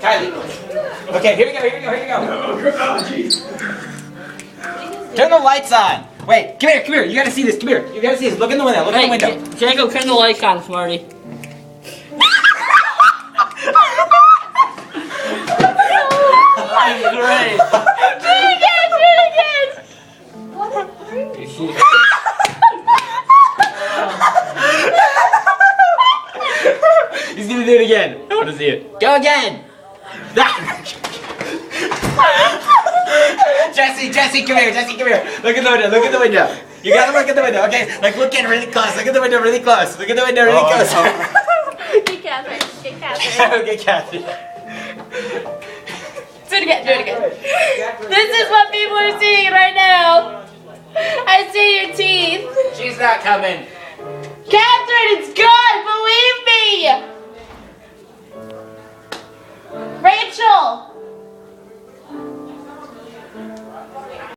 Kylie. Okay, here we go. Oh, jeez. Turn the lights on. Wait, come here. You gotta see this. Come here. You gotta see this. Look in the window. Look in the window. Jacob, turn the lights on, Smarty. That's great. Do it again. He's gonna do it again. I want to see it. Go again. Jesse, come here. Look at the window. You gotta look at the window. Okay, like look in really close. Look at the window really close. Look at the window really close. Get Catherine. Okay, Kathy. Do it again. This is what people are seeing right now. I see your teeth. She's not coming. Catherine, it's gone. Believe me.